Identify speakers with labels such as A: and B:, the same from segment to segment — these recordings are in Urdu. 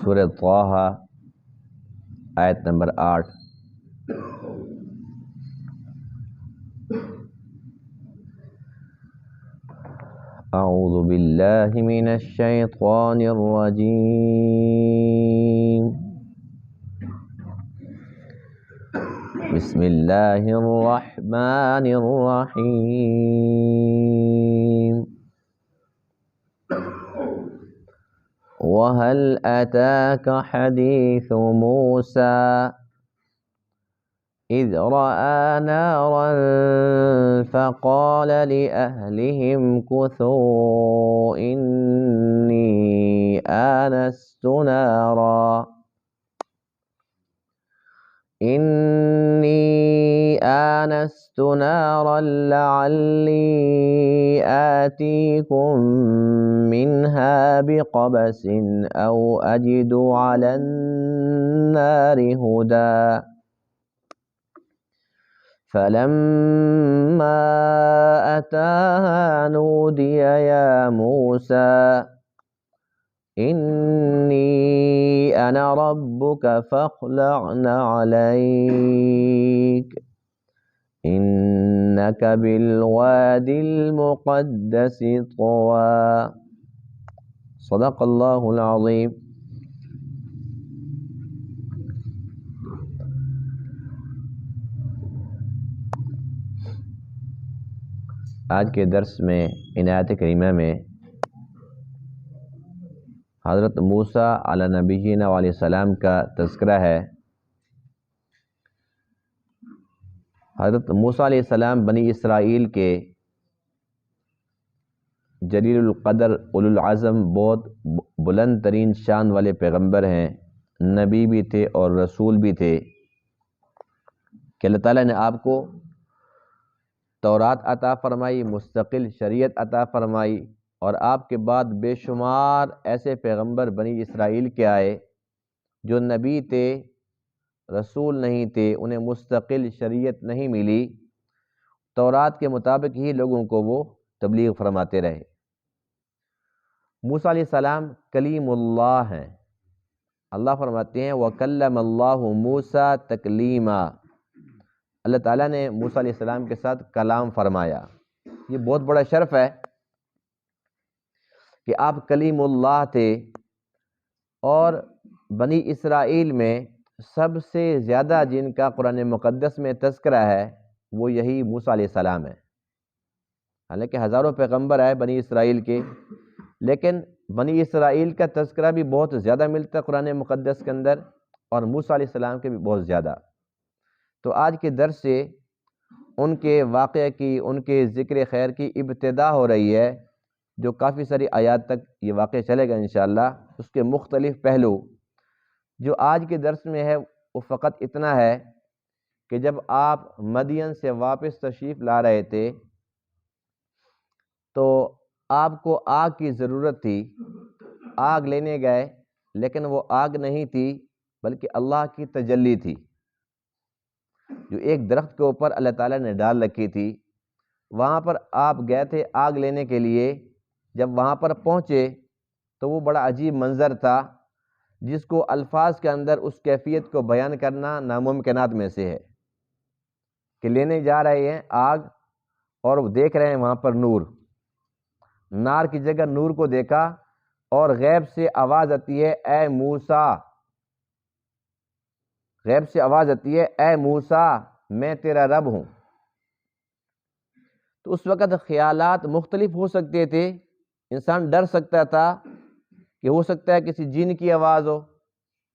A: سورہ طٰہٰ آیت نمبر 8۔ اعوذ باللہ من الشیطان الرجیم، بسم اللہ الرحمن الرحیم۔ وَهَلْ أَتَاكَ حَدِيثُ مُوسَىٰ إِذْ رَأَىٰ نَارًا فَقَالَ لِأَهْلِهِ امْكُثُوا إِنِّي آنَسْتُ نَارًا لَعَلِّي آتِيكُم مِّنْهَا بِقَبَسٍ أَوْ أَجِدُ عَلَى النَّارِ هُدًى فَلَمَّا أَتَاهَا نُودِيَ يَا مُوسَىٰ إِنِّي أَنَا رَبُّكَ فَاخْلَعْ نَعْلَيْكَ إِنَّكَ بِالْوَادِ الْمُقَدَّسِ طُوًى۔ صدق اللہ العظیم۔ آج کے درس میں ان آیت کریمہ میں حضرت موسیٰ علیہ نبینا علیہ السلام کا تذکرہ ہے۔ حضرت موسیٰ علیہ السلام بنی اسرائیل کے جلیل القدر اولو العزم، بہت بلند ترین شان والے پیغمبر ہیں، نبی بھی تھے اور رسول بھی تھے، کہ اللہ تعالیٰ نے آپ کو تورات عطا فرمائی، مستقل شریعت عطا فرمائی، اور آپ کے بعد بے شمار ایسے پیغمبر بنی اسرائیل کے آئے جو نبی تھے، رسول نہیں تھے، انہیں مستقل شریعت نہیں ملی، تورات کے مطابق ہی لوگوں کو وہ تبلیغ فرماتے رہے۔ موسیٰ علیہ السلام کلیم اللہ ہیں۔ اللہ فرماتے ہیں وَكَلَّمَ اللَّهُ مُوسَىٰ تَكْلِيمًا، اللہ تعالیٰ نے موسیٰ علیہ السلام کے ساتھ کلام فرمایا۔ یہ بہت بڑا شرف ہے کہ آپ کلیم اللہ تھے، اور بنی اسرائیل میں سب سے زیادہ جن کا قرآن مقدس میں تذکرہ ہے وہ یہی موسیٰ علیہ السلام ہے۔ حالانکہ ہزاروں پیغمبر آئے بنی اسرائیل کے، لیکن بنی اسرائیل کا تذکرہ بھی بہت زیادہ ملتا ہے قرآن مقدس کے اندر، اور موسیٰ علیہ السلام کے بھی بہت زیادہ۔ تو آج کے درس سے ان کے واقعے کی، ان کے ذکر خیر کی ابتدا ہو رہی ہے، جو کافی ساری آیات تک یہ واقعہ چلے گا انشاءاللہ۔ اس کے مختلف پہلو جو آج کے درس میں ہے وہ فقط اتنا ہے کہ جب آپ مدین سے واپس تشریف لا رہے تھے تو آپ کو آگ کی ضرورت تھی، آگ لینے گئے، لیکن وہ آگ نہیں تھی بلکہ اللہ کی تجلی تھی جو ایک درخت کے اوپر اللہ تعالیٰ نے ڈال رکھی تھی۔ وہاں پر آپ گئے تھے آگ لینے کے لیے، جب وہاں پر پہنچے تو وہ بڑا عجیب منظر تھا جس کو الفاظ کے اندر اس کیفیت کو بیان کرنا ناممکنات میں سے ہے، کہ لینے جا رہے ہیں آگ اور دیکھ رہے ہیں وہاں پر نور، نار کی جگہ نور کو دیکھا، اور غیب سے آواز آتی ہے اے موسیٰ، غیب سے آواز آتی ہے اے موسیٰ میں تیرا رب ہوں۔ تو اس وقت خیالات مختلف ہو سکتے تھے، انسان ڈر سکتا تھا کہ ہو سکتا ہے کسی جن کی آواز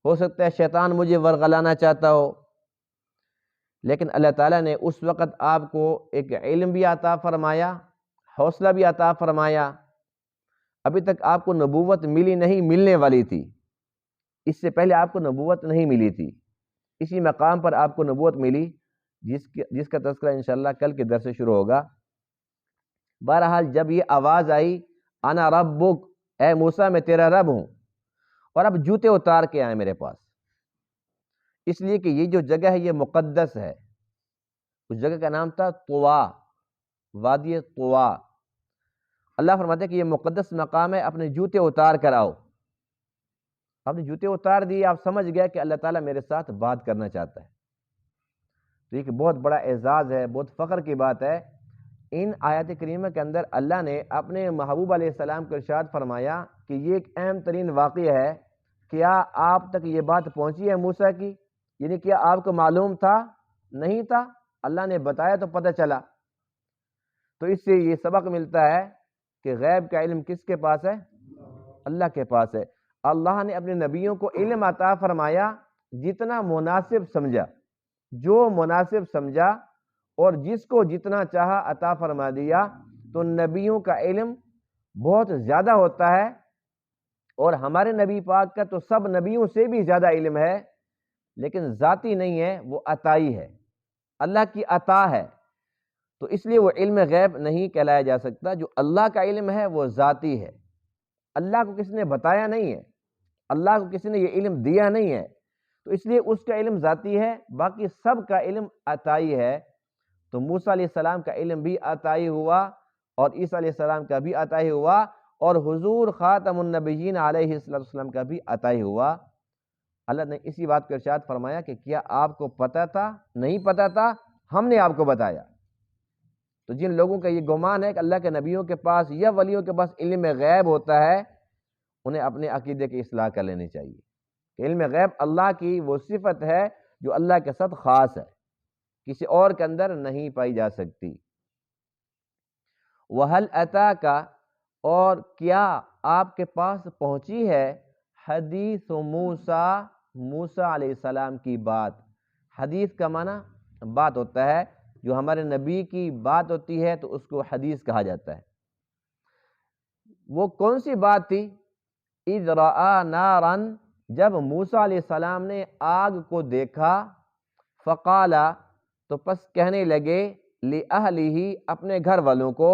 A: ہو سکتا ہے شیطان مجھے ورغلانا چاہتا ہو، لیکن اللہ تعالیٰ نے اس وقت آپ کو ایک علم بھی عطا فرمایا، حوصلہ بھی عطا فرمایا۔ ابھی تک آپ کو نبوت ملی نہیں، ملنے والی تھی، اس سے پہلے آپ کو نبوت نہیں ملی تھی، اسی مقام پر آپ کو نبوت ملی جس کا تذکرہ انشاءاللہ کل کے درس سے شروع ہوگا۔ بہرحال جب یہ آواز آئی انا ربک، اے موسیٰ میں تیرا رب ہوں، اور اب جوتے اتار کے آئے میرے پاس، اس لیے کہ یہ جو جگہ ہے یہ مقدس ہے۔ اس جگہ کا نام تھا طوا، وادی طوا۔ اللہ فرماتے ہیں کہ یہ مقدس مقام ہے، اپنے جوتے اتار کر آؤ۔ آپ نے جوتے اتار دیے، آپ سمجھ گئے کہ اللہ تعالیٰ میرے ساتھ بات کرنا چاہتا ہے۔ تو یہ بہت بڑا اعزاز ہے، بہت فخر کی بات ہے۔ ان آیات کریمہ کے اندر اللہ نے اپنے محبوب علیہ السلام کو ارشاد فرمایا کہ یہ ایک اہم ترین واقعہ ہے۔ کیا آپ تک یہ بات پہنچی ہے موسیٰ کی؟ یعنی کیا آپ کو معلوم تھا؟ نہیں تھا، اللہ نے بتایا تو پتہ چلا۔ تو اس سے یہ سبق ملتا ہے کہ غیب کا علم کس کے پاس ہے؟ اللہ کے پاس ہے۔ اللہ نے اپنے نبیوں کو علم عطا فرمایا جتنا مناسب سمجھا، جو مناسب سمجھا اور جس کو جتنا چاہا عطا فرما دیا۔ تو نبیوں کا علم بہت زیادہ ہوتا ہے، اور ہمارے نبی پاک کا تو سب نبیوں سے بھی زیادہ علم ہے، لیکن ذاتی نہیں ہے، وہ عطائی ہے، اللہ کی عطا ہے۔ تو اس لیے وہ علم غیب نہیں کہلایا جا سکتا۔ جو اللہ کا علم ہے وہ ذاتی ہے، اللہ کو کسی نے بتایا نہیں ہے، اللہ کو کسی نے یہ علم دیا نہیں ہے، تو اس لیے اس کا علم ذاتی ہے، باقی سب کا علم عطائی ہے۔ تو موسیٰ علیہ السلام کا علم بھی عطائی ہوا، اور عیسیٰ علیہ السلام کا بھی عطائی ہوا، اور حضور خاتم النبیین علیہ السلام کا بھی عطائی ہوا۔ اللہ نے اسی بات کو ارشاد فرمایا کہ کیا آپ کو پتہ تھا؟ نہیں پتہ تھا، ہم نے آپ کو بتایا۔ تو جن لوگوں کا یہ گمان ہے کہ اللہ کے نبیوں کے پاس یا ولیوں کے پاس علم غیب ہوتا ہے، انہیں اپنے عقیدے کی اصلاح کر لینی چاہیے کہ علم غیب اللہ کی وہ صفت ہے جو اللہ کے ساتھ خاص ہے، کسی اور کے اندر نہیں پائی جا سکتی۔ وَهَلْ أَتَاكَ، اور کیا آپ کے پاس پہنچی ہے حدیث موسیٰ، موسیٰ علیہ السلام کی بات۔ حدیث کا معنی بات ہوتا ہے، جو ہمارے نبی کی بات ہوتی ہے تو اس کو حدیث کہا جاتا ہے۔ وہ کون سی بات تھی؟ اِذْ رَأَىٰ نَارًا، جب موسیٰ علیہ السلام نے آگ کو دیکھا، فقالا، تو پس کہنے لگے، لِأَهْلِهِ، اپنے گھر والوں کو،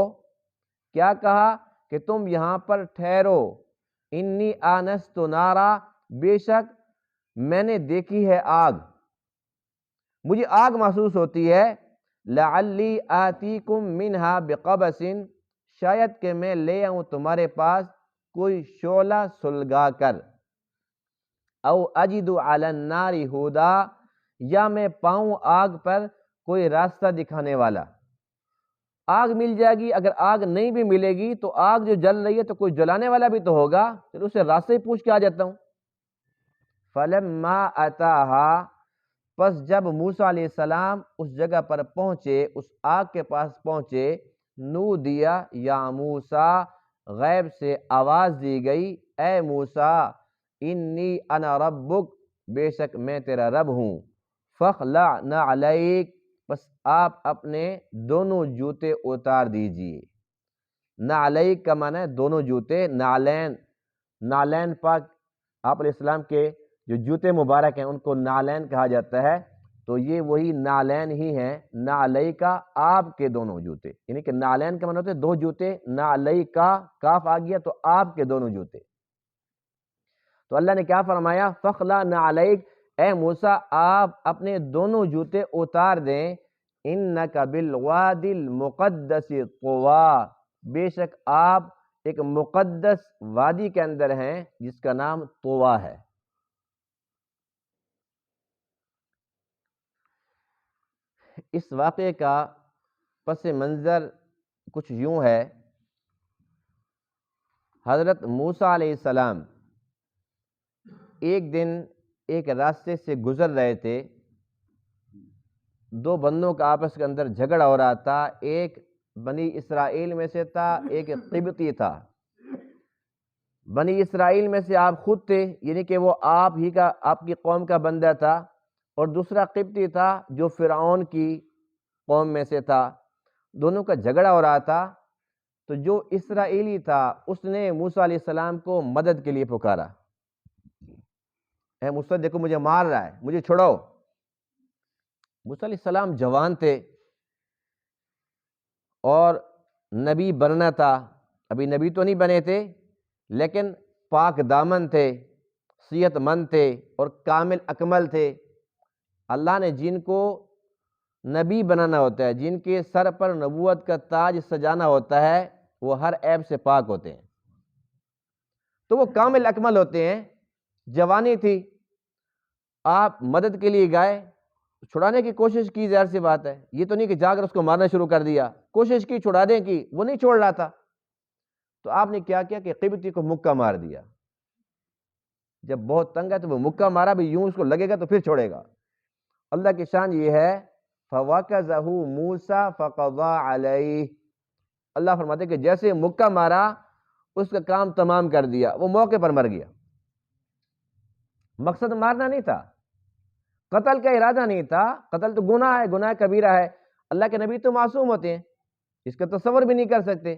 A: کیا کہا کہ تم یہاں پر ٹھہرو، انی آنست نارا، بے شک میں نے دیکھی ہے آگ، مجھے آگ محسوس ہوتی ہے، لعلی آتیکم منہا بقبس، شاید کہ میں لے آؤں تمہارے پاس کوئی شعلہ سلگا کر، او اجد علی النار ہدا، یا میں پاؤں آگ پر کوئی راستہ دکھانے والا۔ آگ مل جائے گی، اگر آگ نہیں بھی ملے گی تو آگ جو جل رہی ہے تو کوئی جلانے والا بھی تو ہوگا، پھر اسے راستے ہی پوچھ کے آ جاتا ہوں۔ فلما اتاہا، پس جب موسیٰ علیہ السلام اس جگہ پر پہنچے، اس آگ کے پاس پہنچے، نودیا یا موسیٰ، غیب سے آواز دی گئی، اے موسیٰ، انی انا ربک، بے شک میں تیرا رب ہوں، فاخلع نعلیک، بس آپ اپنے دونوں جوتے اتار دیجئے۔ نعلیک کا معنی ہے دونوں جوتے، نعلین، نعلین پاک آپ علیہ السلام کے جو جوتے مبارک ہیں ان کو نعلین کہا جاتا ہے، تو یہ وہی نعلین ہی ہیں، نعلیکا آپ کے دونوں جوتے، یعنی کہ نعلین کا معنی ہوتا ہے دو جوتے، نعلیکا کاف آ گیا تو آپ کے دونوں جوتے۔ تو اللہ نے کیا فرمایا؟ فخلا نعلیک، اے موسیٰ آپ اپنے دونوں جوتے اتار دیں، انک بالوادی المقدس طویٰ، بے شک آپ ایک مقدس وادی کے اندر ہیں جس کا نام طویٰ ہے۔ اس واقعے کا پس منظر کچھ یوں ہے، حضرت موسیٰ علیہ السلام ایک دن ایک راستے سے گزر رہے تھے، دو بندوں کا آپس کے اندر جھگڑا ہو رہا تھا، ایک بنی اسرائیل میں سے تھا، ایک قبطی تھا۔ بنی اسرائیل میں سے آپ خود تھے، یعنی کہ وہ آپ کی قوم کا بندہ تھا، اور دوسرا قبطی تھا جو فرعون کی قوم میں سے تھا۔ دونوں کا جھگڑا ہو رہا تھا، تو جو اسرائیلی تھا اس نے موسیٰ علیہ السلام کو مدد کے لیے پکارا، اے موسیٰ دیکھو مجھے مار رہا ہے، مجھے چھڑاؤ۔ موسیٰ علیہ السلام جوان تھے اور نبی بننا تھا، ابھی نبی تو نہیں بنے تھے، لیکن پاک دامن تھے، صحت مند تھے اور کامل اکمل تھے۔ اللہ نے جن کو نبی بنانا ہوتا ہے، جن کے سر پر نبوت کا تاج سجانا ہوتا ہے، وہ ہر عیب سے پاک ہوتے ہیں، تو وہ کامل اکمل ہوتے ہیں۔ جوانی تھی، آپ مدد کے لیے گئے، چھڑانے کی کوشش کی، ظاہر سی بات ہے، یہ تو نہیں کہ جا کر اس کو مارنا شروع کر دیا، کوشش کی چھڑانے کی، وہ نہیں چھوڑ رہا تھا، تو آپ نے کیا کیا کہ قبطی کو مکہ مار دیا۔ جب بہت تنگ ہے تو وہ مکہ مارا بھی، یوں اس کو لگے گا تو پھر چھوڑے گا۔ اللہ کی شان یہ ہے فَوَكَزَهُ مُوسَى فَقَضَى عَلَيْهِ، اللہ فرماتے کہ جیسے مکہ مارا اس کا کام تمام کر دیا، وہ موقع پر مر گیا۔ مقصد مارنا نہیں تھا، قتل کا ارادہ نہیں تھا، قتل تو گناہ ہے، گناہ کبیرہ ہے، اللہ کے نبی تو معصوم ہوتے ہیں، اس کا تصور بھی نہیں کر سکتے۔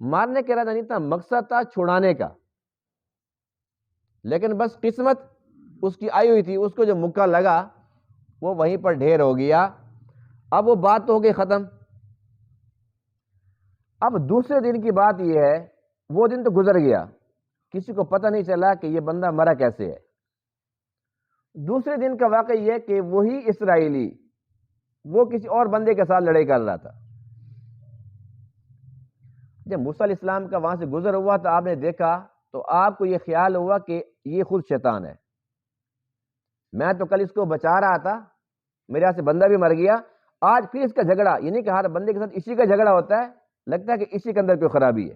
A: مارنے کا ارادہ نہیں تھا، مقصد تھا چھڑانے کا، لیکن بس قسمت اس کی آئی ہوئی تھی، اس کو جو مکہ لگا وہ وہیں پر ڈھیر ہو گیا۔ اب وہ بات تو ہو گئی ختم۔ اب دوسرے دن کی بات یہ ہے، وہ دن تو گزر گیا، کسی کو پتہ نہیں چلا کہ یہ بندہ مرا کیسے ہے۔ دوسرے دن کا واقعہ یہ کہ وہی اسرائیلی وہ کسی اور بندے کے ساتھ لڑائی کر رہا تھا۔ جب موسیٰ علیہ السلام کا وہاں سے گزر ہوا تو آپ نے دیکھا تو آپ کو یہ خیال ہوا کہ یہ خود شیطان ہے، میں تو کل اس کو بچا رہا تھا، میرے ہاتھ سے بندہ بھی مر گیا، آج پھر اس کا جھگڑا، یہ نہیں کہ ہر بندے کے ساتھ اسی کا جھگڑا ہوتا ہے، لگتا ہے کہ اسی کے اندر کوئی خرابی ہے،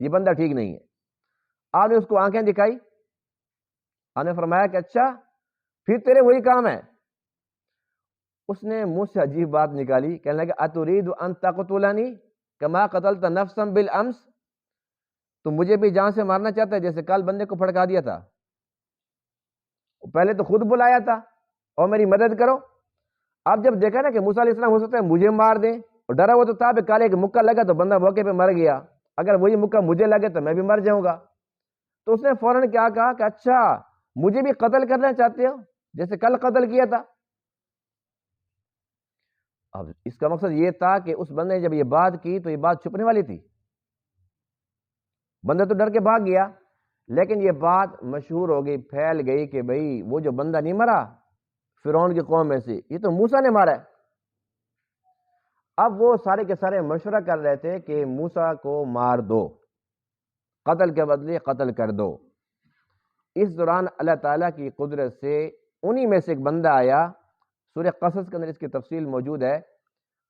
A: یہ بندہ ٹھیک نہیں ہے۔ آپ نے اس کو آنکھیں دکھائی، آپ نے فرمایا کہ اچھا پھر تیرے وہی کام ہے۔ اس نے منہ سے عجیب بات نکالی، کہنے لگا اتريد ان تقتلنی کما قتلت نفسا بالامس، تو مجھے بھی جان سے مارنا چاہتا ہے جیسے کل بندے کو پھڑکا دیا تھا، پہلے تو خود بلایا تھا اور میری مدد کرو، اب جب دیکھا نا کہ موسیٰ علیہ السلام ہو سکتا ہے مجھے مار دیں، اور ڈرا ہوا تو تھا کہ کالے کہ مکہ لگا تو بندہ موقع پہ مر گیا، اگر وہی مکہ مجھے لگے تو میں بھی مر جاؤں گا، تو اس نے فوراً کیا کہا کہ اچھا مجھے بھی قتل کرنا چاہتے ہو جیسے کل قتل کیا تھا۔ اب اس کا مقصد یہ تھا کہ اس بندے نے جب یہ بات کی تو یہ بات چھپنے والی تھی، بندہ تو ڈر کے بھاگ گیا، لیکن یہ بات مشہور ہو گئی، پھیل گئی کہ بھئی وہ جو بندہ نہیں مرا فرعون کی قوم میں سے، یہ تو موسیٰ نے مارا ہے۔ اب وہ سارے کے سارے مشورہ کر رہے تھے کہ موسیٰ کو مار دو، قتل کے بدلے قتل کر دو۔ اس دوران اللہ تعالیٰ کی قدرت سے انہی میں سے ایک بندہ آیا، سورہ قصص کے اندر اس کی تفصیل موجود ہے،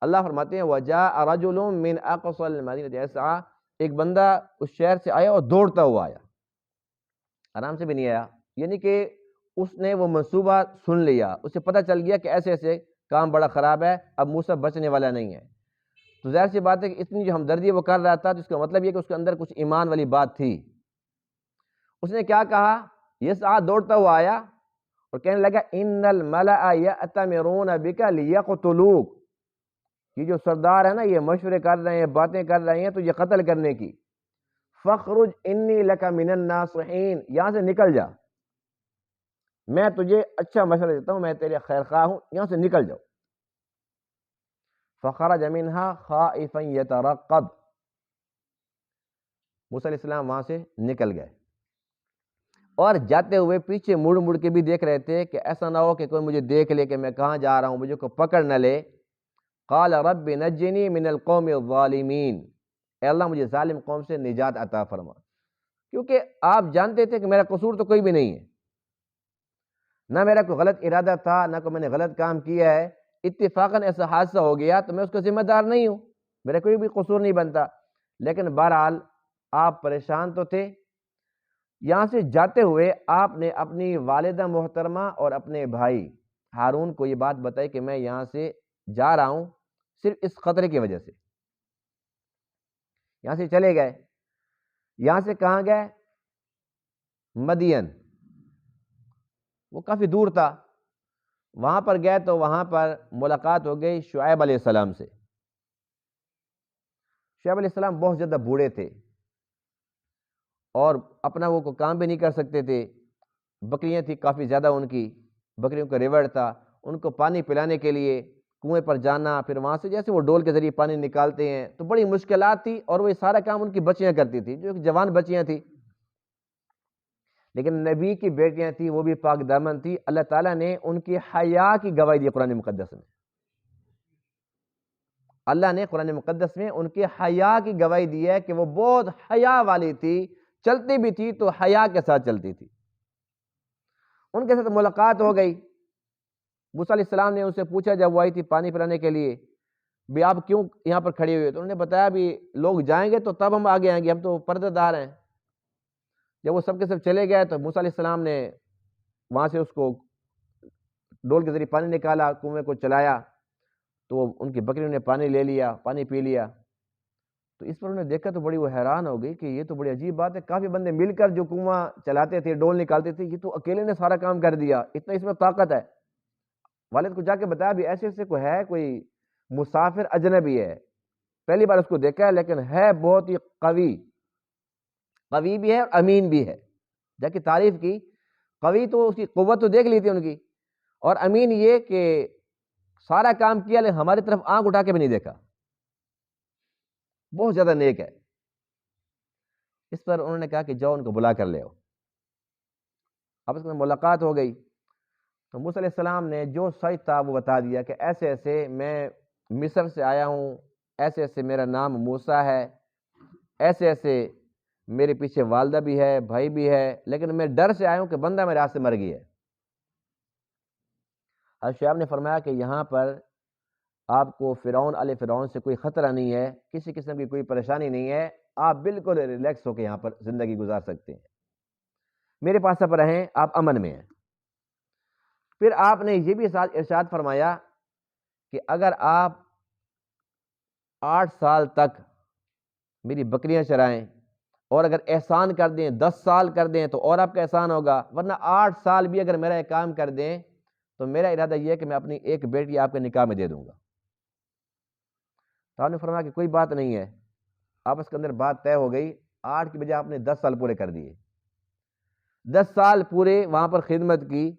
A: اللہ فرماتے ہیں وَجَاءَ رَجُلٌ مِّنْ أَقْصَى الْمَدِينَةِ يَسْعَىٰ، ایک بندہ اس شہر سے آیا اور دوڑتا ہوا آیا، آرام سے بھی نہیں آیا، یعنی کہ اس نے وہ منصوبہ سن لیا، اسے پتہ چل گیا کہ ایسے ایسے کام بڑا خراب ہے، اب موسیٰ بچنے والا نہیں ہے، تو ظاہر سی بات ہے کہ اتنی جو ہمدردی وہ کر رہا تھا تو اس کا مطلب یہ کہ اس کے اندر کچھ ایمان والی بات تھی۔ اس نے کیا کہا، یسعیٰ دوڑتا ہوا آیا اور کہنے لگا ان الملأ یأتمرون بک لیقتلوک، یہ جو سردار ہے نا یہ مشورے کر رہے ہیں، باتیں کر رہے ہیں تجھے قتل کرنے کی، فاخرج انی لک من الناصحین، یہاں سے نکل جا، میں تجھے اچھا مشورہ دیتا ہوں، میں تیرے خیر خواہ ہوں، یہاں سے نکل جاؤ۔ فخرج منها خائفا یترقب، موسیٰ علیہ السلام وہاں سے نکل گئے اور جاتے ہوئے پیچھے مڑ مڑ کے بھی دیکھ رہے تھے کہ ایسا نہ ہو کہ کوئی مجھے دیکھ لے کہ میں کہاں جا رہا ہوں، مجھے کوئی پکڑ نہ لے۔ قال رب نجنی من القوم الظالمین، اے اللہ مجھے ظالم قوم سے نجات عطا فرما، کیونکہ آپ جانتے تھے کہ میرا قصور تو کوئی بھی نہیں ہے، نہ میرا کوئی غلط ارادہ تھا، نہ کوئی میں نے غلط کام کیا ہے، اتفاقاً ایسا حادثہ ہو گیا تو میں اس کا ذمہ دار نہیں ہوں، میرا کوئی بھی قصور نہیں بنتا، لیکن بہرحال آپ پریشان تو تھے۔ یہاں سے جاتے ہوئے آپ نے اپنی والدہ محترمہ اور اپنے بھائی ہارون کو یہ بات بتائی کہ میں یہاں سے جا رہا ہوں صرف اس خطرے کی وجہ سے، یہاں سے چلے گئے۔ یہاں سے کہاں گئے؟ مدین، وہ کافی دور تھا، وہاں پر گئے تو وہاں پر ملاقات ہو گئی شعیب علیہ السلام سے۔ شعیب علیہ السلام بہت زیادہ بوڑھے تھے اور اپنا وہ کو کام بھی نہیں کر سکتے تھے، بکریاں تھیں کافی زیادہ ان کی، بکریوں کا ریوڑ تھا، ان کو پانی پلانے کے لیے کنویں پر جانا، پھر وہاں سے جیسے وہ ڈول کے ذریعے پانی نکالتے ہیں تو بڑی مشکلات تھی، اور وہ یہ سارا کام ان کی بچیاں کرتی تھی جو جوان بچیاں تھیں، لیکن نبی کی بیٹیاں تھیں، وہ بھی پاک دامن تھی، اللہ تعالیٰ نے ان کی حیا کی گواہی دی قرآن مقدس میں، اللہ نے قرآن مقدس میں ان کی حیا کی گواہی دی ہے کہ وہ بہت حیا والی تھی، چلتی بھی تھی تو حیا کے ساتھ چلتی تھی۔ ان کے ساتھ ملاقات ہو گئی. موسیٰ علیہ السلام نے ان سے پوچھا جب وہ آئی تھی پانی پلانے کے لیے بھی آپ کیوں یہاں پر کھڑے ہوئے؟ تو انہوں نے بتایا بھی لوگ جائیں گے تو تب ہم آگے آئیں گے، ہم تو پردہ دار ہیں. جب وہ سب کے سب چلے گئے تو موسیٰ علیہ السلام نے وہاں سے اس کو ڈول کے ذریعے پانی نکالا، کنویں کو چلایا تو ان کی بکریوں نے پانی لے لیا، پانی پی لیا. تو اس پر انہوں نے دیکھا تو بڑی وہ حیران ہو گئی کہ یہ تو بڑی عجیب بات ہے، کافی بندے مل کر جو کنواں چلاتے تھے، ڈول نکالتے تھے، یہ تو اکیلے نے سارا کام کر دیا، اتنا اس میں طاقت ہے. والد کو جا کے بتایا بھی ایسے ایسے کوئی ہے، کوئی مسافر اجنبی ہے، پہلی بار اس کو دیکھا ہے لیکن ہے بہت ہی قوی بھی ہے اور امین بھی ہے. جا کے تعریف کی، قوی تو اس کی قوت تو دیکھ لی تھی ان کی، اور امین یہ کہ سارا کام کیا لیکن ہماری طرف آنکھ اٹھا کے بھی نہیں دیکھا، بہت زیادہ نیک ہے. اس پر انہوں نے کہا کہ جاؤ ان کو بلا کر لے آؤ. اب اس میں ملاقات ہو گئی تو موسیٰ علیہ السلام نے جو سچ تھا وہ بتا دیا کہ ایسے ایسے میں مصر سے آیا ہوں، ایسے ایسے میرا نام موسیٰ ہے، ایسے ایسے میرے پیچھے والدہ بھی ہے، بھائی بھی ہے، لیکن میں ڈر سے آیا ہوں کہ بندہ میرے ہاتھ سے مر گیا ہے. حضرت شعیب نے فرمایا کہ یہاں پر آپ کو فرعون علیہ فرعون سے کوئی خطرہ نہیں ہے، کسی قسم کی کوئی پریشانی نہیں ہے، آپ بالکل ریلیکس ہو کے یہاں پر زندگی گزار سکتے ہیں، میرے پاس پر رہیں، آپ امن میں ہیں. پھر آپ نے یہ بھی ارشاد فرمایا کہ اگر آپ 8 سال تک میری بکریاں چرائیں اور اگر احسان کر دیں 10 سال کر دیں تو اور آپ کا احسان ہوگا، ورنہ 8 سال بھی اگر میرا ایک کام کر دیں تو میرا ارادہ یہ ہے کہ میں اپنی ایک بیٹی آپ کے نکاح میں دے دوں گا. تو آپ نے فرمایا کہ کوئی بات نہیں ہے. آپس کے اندر بات طے ہو گئی، 8 کی بجائے آپ نے 10 سال پورے کر دیے. 10 سال پورے وہاں پر خدمت کی،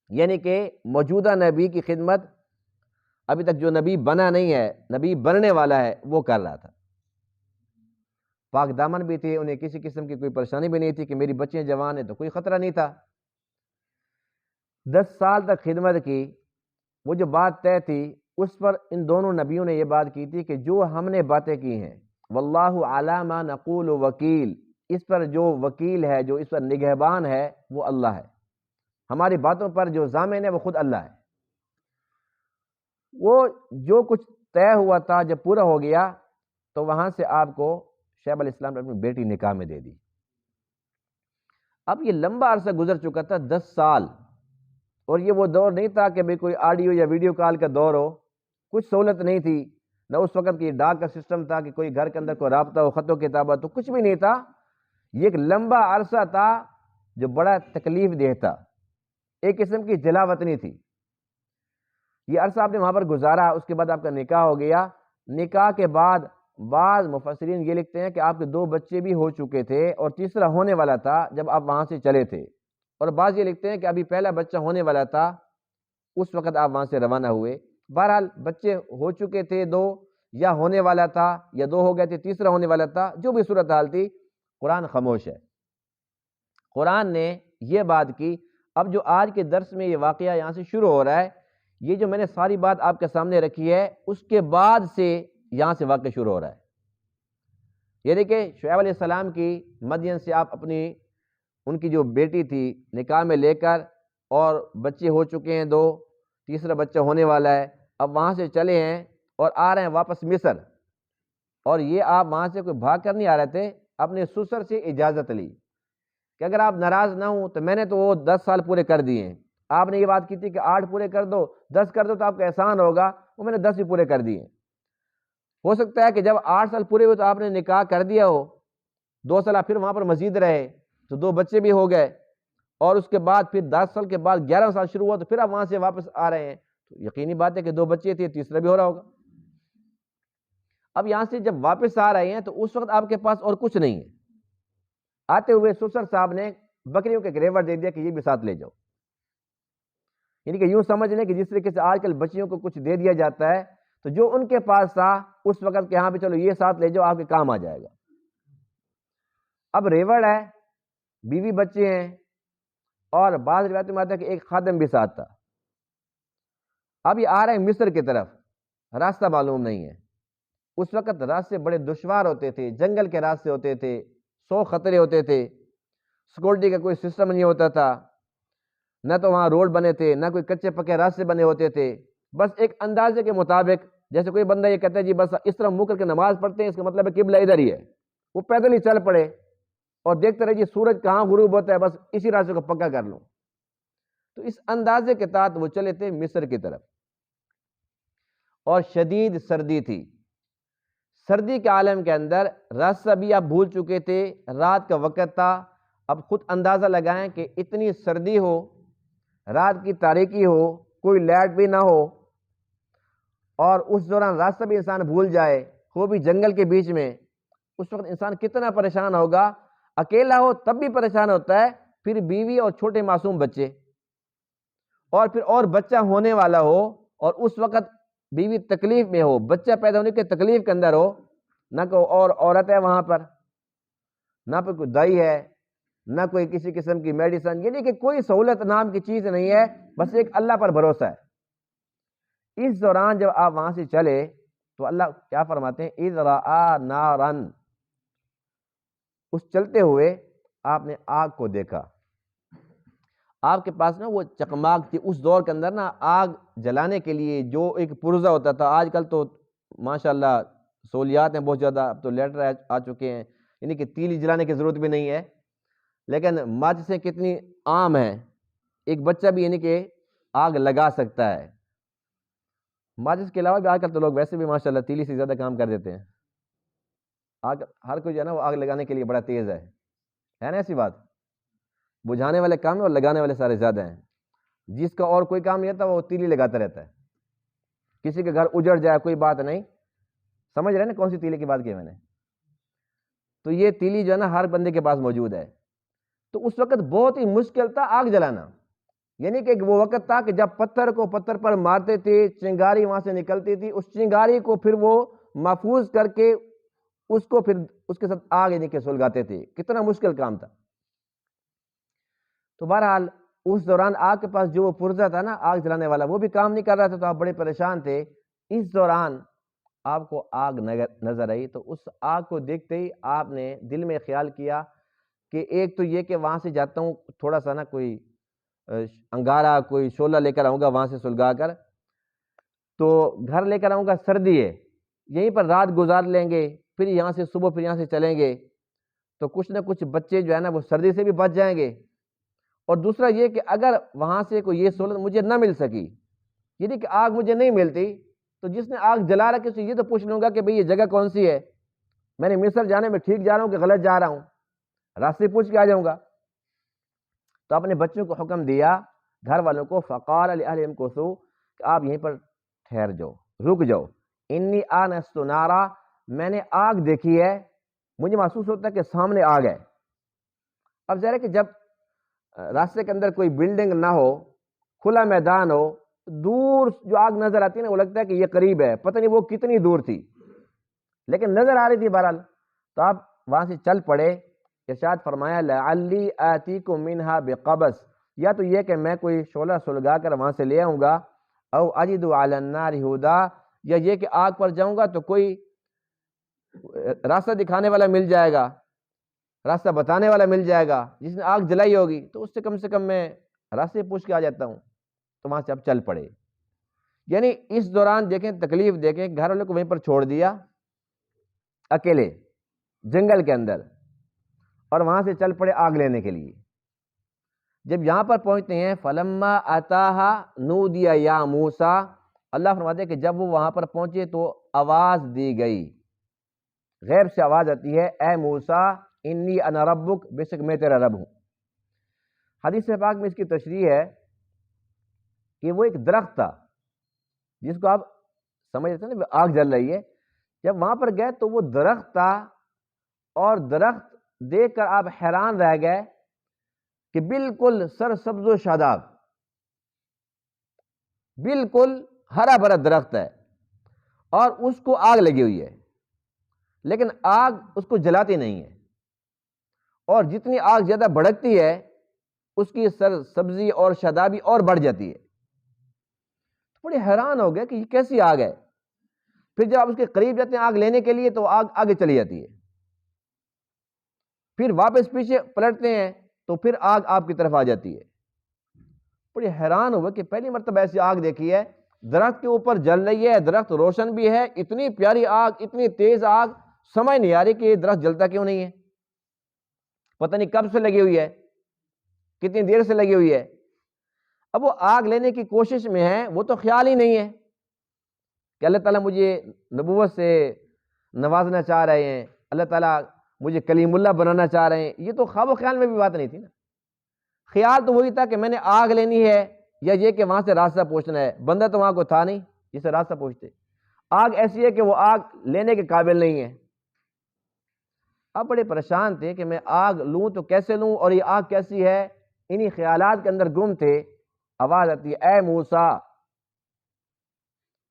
A: یعنی کہ موجودہ نبی کی خدمت ابھی تک جو نبی بنا نہیں ہے، نبی بننے والا ہے، وہ کر رہا تھا. پاک دامن بھی تھے، انہیں کسی قسم کی کوئی پریشانی بھی نہیں تھی کہ میری بچیاں جوان ہیں تو کوئی خطرہ نہیں تھا. 10 سال تک خدمت کی. وہ جو بات طے تھی اس پر ان دونوں نبیوں نے یہ بات کی تھی کہ جو ہم نے باتیں کی ہیں واللہ علی ما نقول وکیل، اس پر جو وکیل ہے، جو اس پر نگہبان ہے وہ اللہ ہے، ہماری باتوں پر جو ضامن ہے وہ خود اللہ ہے. وہ جو کچھ طے ہوا تھا جب پورا ہو گیا تو وہاں سے آپ کو شعیب علیہ السلام نے اپنی بیٹی نکاح میں دے دی. اب یہ لمبا عرصہ گزر چکا تھا، 10 سال، اور یہ وہ دور نہیں تھا کہ بھئی کوئی آڈیو یا ویڈیو کال کا دور ہو، کچھ سہولت نہیں تھی، نہ اس وقت کی ڈاک کا سسٹم تھا کہ کوئی گھر کے اندر کوئی رابطہ ہو، خط و کتابت تو کچھ بھی نہیں تھا. یہ ایک لمبا عرصہ تھا جو بڑا تکلیف دہ تھا، ایک قسم کی جلا وطنی تھی. یہ عرصہ آپ نے وہاں پر گزارا، اس کے بعد آپ کا نکاح ہو گیا. نکاح کے بعد بعض مفسرین یہ لکھتے ہیں کہ آپ کے 2 بچے بھی ہو چکے تھے اور تیسرا ہونے والا تھا جب آپ وہاں سے چلے تھے، اور بعض یہ لکھتے ہیں کہ ابھی پہلا بچہ ہونے والا تھا اس وقت آپ وہاں سے روانہ ہوئے. بہرحال بچے ہو چکے تھے 2، یا ہونے والا تھا، یا 2 ہو گئے تھے، تیسرا ہونے والا تھا، جو بھی صورتحال تھی. قرآن خاموش ہے. قرآن نے یہ بات کی. اب جو آج کے درس میں یہ واقعہ یہاں سے شروع ہو رہا ہے، یہ جو میں نے ساری بات آپ کے سامنے رکھی ہے اس کے بعد سے یہاں سے واقعہ شروع ہو رہا ہے. یہ دیکھیں شعیب علیہ السلام کی مدین سے آپ اپنی ان کی جو بیٹی تھی نکاح میں لے کر، اور بچے ہو چکے ہیں 2، تیسرا بچہ ہونے والا ہے. اب وہاں سے چلے ہیں اور آ رہے ہیں واپس مصر، اور یہ آپ وہاں سے کوئی بھاگ کر نہیں آ رہے تھے، اپنے سسر سے اجازت لی کہ اگر آپ ناراض نہ ہوں تو میں نے تو وہ 10 سال پورے کر دیے ہیں. آپ نے یہ بات کی تھی کہ 8 پورے کر دو، 10 کر دو تو آپ کا احسان ہوگا، وہ میں نے 10 بھی پورے کر دیے. ہو سکتا ہے کہ جب 8 سال پورے ہوئے تو آپ نے نکاح کر دیا ہو، 2 سال آپ پھر وہاں پر مزید رہے تو 2 بچے بھی ہو گئے، اور اس کے بعد پھر 10 سال کے بعد 11 سال شروع ہوا تو پھر آپ وہاں سے واپس آ رہے ہیں، تو یقینی بات ہے کہ 2 بچے تھے، تیسرا بھی ہو رہا ہوگا. اب یہاں سے جب واپس آ رہے ہیں تو اس وقت آپ کے پاس اور کچھ نہیں ہے. آتے ہوئے سسر صاحب نے بکریوں کے گریور دے دیا کہ یہ بھی ساتھ لے جاؤ. یعنی کہ یوں سمجھ لیں کہ جس طریقے سے آج کل بچیوں کو کچھ دے دیا جاتا ہے، تو جو ان کے پاس تھا اس وقت کہ ہاں بھی چلو یہ ساتھ لے جاؤ، آپ کے کام آ جائے گا. اب ریوڑ ہے، بیوی بچے ہیں، اور بعض روایتوں میں آتا ہے کہ ایک خادم بھی ساتھ تھا. اب یہ آ رہے ہیں مصر کی طرف، راستہ معلوم نہیں ہے. اس وقت راستے بڑے دشوار ہوتے تھے، جنگل کے راستے ہوتے تھے، 100 خطرے ہوتے تھے، سیکورٹی کا کوئی سسٹم نہیں ہوتا تھا. نہ تو وہاں روڈ بنے تھے، نہ کوئی کچے پکے راستے بنے ہوتے تھے، بس ایک اندازے کے مطابق، جیسے کوئی بندہ یہ کہتا ہے جی بس اس طرح منہ کر کے نماز پڑھتے ہیں، اس کا مطلب ہے قبلہ ادھر ہی ہے، وہ پیدل ہی چل پڑے اور دیکھتے رہے جی سورج کہاں غروب ہوتا ہے، بس اسی راستے کو پکا کر لوں. تو اس اندازے کے تحت وہ چلے تھے مصر کی طرف، اور شدید سردی تھی. سردی کے عالم کے اندر راستہ بھی آپ بھول چکے تھے، رات کا وقت تھا. اب خود اندازہ لگائیں کہ اتنی سردی ہو، رات کی تاریکی ہو، کوئی لائٹ بھی نہ ہو، اور اس دوران راستہ بھی انسان بھول جائے، وہ بھی جنگل کے بیچ میں. اس وقت انسان کتنا پریشان ہوگا. اکیلا ہو تب بھی پریشان ہوتا ہے، پھر بیوی اور چھوٹے معصوم بچے، اور پھر اور بچہ ہونے والا ہو، اور اس وقت بیوی تکلیف میں ہو، بچہ پیدا ہونے کے تکلیف کے اندر ہو، نہ کوئی اور عورت ہے وہاں پر، نہ پہ کوئی دائی ہے، نہ کوئی کسی قسم کی میڈیسن، یعنی کہ کوئی سہولت نام کی چیز نہیں ہے، بس ایک اللہ پر بھروسہ ہے. اس دوران جب آپ وہاں سے چلے تو اللہ کیا فرماتے ہیں، اذ رآ نارن، اس چلتے ہوئے آپ نے آگ کو دیکھا. آپ کے پاس نا وہ چکماک تھی اس دور کے اندر نا، آگ جلانے کے لیے جو ایک پرزہ ہوتا تھا. آج کل تو ماشاءاللہ سہولیات ہیں بہت زیادہ، اب تو لیٹر آ چکے ہیں، یعنی کہ تیلی جلانے کی ضرورت بھی نہیں ہے، لیکن ماچسیں کتنی عام ہیں، ایک بچہ بھی یعنی کہ آگ لگا سکتا ہے. ماچس کے علاوہ بھی آج کل تو لوگ ویسے بھی ماشاءاللہ تیلی سے زیادہ کام کر دیتے ہیں. آج ہر کوئی جو ہے نا وہ آگ لگانے کے لیے بڑا تیز ہے نا ایسی بات. بجھانے والے کام اور لگانے والے سارے زیادہ ہیں. جس کا اور کوئی کام نہیں ہوتا وہ تیلی لگاتا رہتا ہے. کسی کے گھر اجڑ جائے کوئی بات نہیں، سمجھ رہے نا کون سی تیلی کی بات کی میں نے. تو یہ تیلی جو ہے نا ہر بندے کے پاس موجود ہے. تو اس وقت بہت ہی مشکل تھا آگ جلانا، یعنی کہ وہ وقت تھا کہ جب پتھر کو پتھر پر مارتے تھے، چنگاری وہاں سے نکلتی تھی، اس چنگاری کو پھر وہ محفوظ کر کے اس کو پھر اس کے ساتھ آگ یعنی کہ سلگاتے تھے. کتنا مشکل کام تھا. تو بہرحال اس دوران آپ کے پاس جو وہ پرزہ تھا نا آگ جلانے والا، وہ بھی کام نہیں کر رہا تھا، تو آپ بڑے پریشان تھے. اس دوران آپ کو آگ نظر آئی، تو اس آگ کو دیکھتے ہی آپ نے دل میں خیال کیا کہ ایک تو یہ کہ وہاں سے جاتا ہوں تھوڑا سا نا کوئی انگارہ، کوئی شعلہ لے کر آؤں گا وہاں سے سلگا کر، تو گھر لے کر آؤں گا، سردی ہے، یہیں پر رات گزار لیں گے، پھر یہاں سے صبح پھر یہاں سے چلیں گے، تو کچھ نہ کچھ بچے جو ہے نا وہ سردی سے بھی بچ جائیں گے. اور دوسرا یہ کہ اگر وہاں سے کوئی یہ سہولت مجھے نہ مل سکی، یعنی کہ آگ مجھے نہیں ملتی، تو جس نے آگ جلا رکھی اسے یہ تو پوچھ لوں گا کہ بھئی یہ جگہ کون سی ہے، میں نے مصر جانے میں ٹھیک جا رہا ہوں کہ غلط جا رہا ہوں، راستے پوچھ کے آ جاؤں گا. تو اپنے بچوں کو حکم دیا، گھر والوں کو، فقال لأہلہم کثوا، کہ آپ یہیں پر ٹھہر جاؤ، رک جاؤ. انی آنست نارا، میں نے آگ دیکھی ہے، مجھے محسوس ہوتا ہے کہ سامنے آگ ہے. اب ظاہر ہے کہ جب راستے کے اندر کوئی بلڈنگ نہ ہو، کھلا میدان ہو، دور جو آگ نظر آتی ہے نا وہ لگتا ہے کہ یہ قریب ہے، پتہ نہیں وہ کتنی دور تھی، لیکن نظر آ رہی تھی بہرحال. تو آپ وہاں سے چل پڑے. ارشاد فرمایا لعلی آتیکم منہا بقبس، یا تو یہ کہ میں کوئی شعلہ سلگا کر وہاں سے لے آؤں گا، او اجد علی النار ہدا، یا یہ کہ آگ پر جاؤں گا تو کوئی راستہ دکھانے والا مل جائے گا، راستہ بتانے والا مل جائے گا، جس نے آگ جلائی ہوگی، تو اس سے کم میں راستے پوچھ کے آ جاتا ہوں. تو وہاں سے اب چل پڑے. یعنی اس دوران دیکھیں تکلیف، دیکھیں گھر والوں کو وہیں پر چھوڑ دیا اکیلے جنگل کے اندر، اور وہاں سے چل پڑے آگ لینے کے لیے. جب یہاں پر پہنچتے ہیں فلما اتاہا نودی یا موسیٰ، اللہ فرماتے ہیں کہ جب وہ وہاں پر پہنچے تو آواز دی گئی، غیب سے آواز آتی ہے، اے موسیٰ انی انا ربک، بے شک میں تیرا رب ہوں. حدیث پاک میں اس کی تشریح ہے کہ وہ ایک درخت تھا جس کو آپ سمجھ رہتے ہیں نا آگ جل رہی ہے. جب وہاں پر گئے تو وہ درخت تھا، اور درخت دیکھ کر آپ حیران رہ گئے کہ بالکل سرسبز و شاداب، بالکل ہرا بھرا درخت ہے، اور اس کو آگ لگی ہوئی ہے، لیکن آگ اس کو جلاتی نہیں ہے، اور جتنی آگ زیادہ بھڑکتی ہے اس کی سبزی اور شادابی اور بڑھ جاتی ہے. بڑے حیران ہو گئے کہ یہ کیسی آگ ہے. پھر جب آپ اس کے قریب جاتے ہیں آگ لینے کے لیے تو آگ آگے چلی جاتی ہے، پھر واپس پیچھے پلٹتے ہیں تو پھر آگ آپ کی طرف آ جاتی ہے. بڑے حیران ہوئے کہ پہلی مرتبہ ایسی آگ دیکھی ہے، درخت کے اوپر جل رہی ہے، درخت روشن بھی ہے، اتنی پیاری آگ، اتنی تیز آگ، سمجھ نہیں آ رہی کہ یہ درخت جلتا کیوں نہیں ہے، پتہ نہیں کب سے لگی ہوئی ہے، کتنی دیر سے لگی ہوئی ہے۔ اب وہ آگ لینے کی کوشش میں ہے، وہ تو خیال ہی نہیں ہے کہ اللہ تعالیٰ مجھے نبوت سے نوازنا چاہ رہے ہیں، اللہ تعالیٰ مجھے کلیم اللہ بنانا چاہ رہے ہیں، یہ تو خواب و خیال میں بھی بات نہیں تھی نا۔ خیال تو وہی تھا کہ میں نے آگ لینی ہے، یا یہ کہ وہاں سے راستہ پوچھنا ہے، بندہ تو وہاں کو تھا نہیں جسے راستہ پوچھتے۔ آگ ایسی ہے کہ وہ آگ لینے کے قابل نہیں ہے۔ اب بڑے پریشان تھے کہ میں آگ لوں تو کیسے لوں، اور یہ آگ کیسی ہے، انہی خیالات کے اندر گم تھے۔ آواز آتی ہے، اے موسیٰ۔